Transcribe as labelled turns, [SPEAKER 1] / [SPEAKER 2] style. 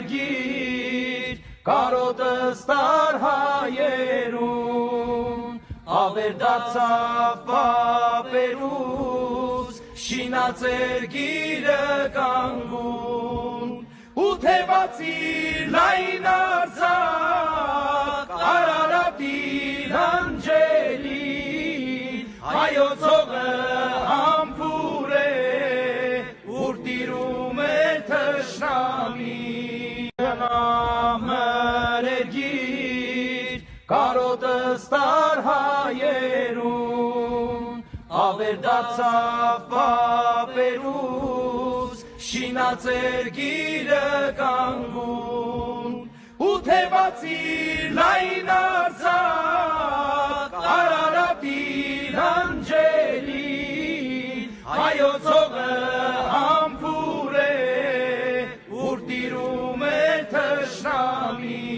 [SPEAKER 1] Մերգիր կարոտս տար հայերուն ավեր դարձավ պապերուս շինացեր գիրը կանգուն ու թևացիր լայն արձակ Արարատի անջելի հայոց հողը համբուր է ուր տիրում է թշնամի Մերգիր կարոտս տար հայերուն ավեր դարձավ պապերուս շինացեր գիրը կանգուն ու թևացիր լայն արձակ Արարատի անջելի հայոց հողը համբուր է ուր տիրում է թշնամի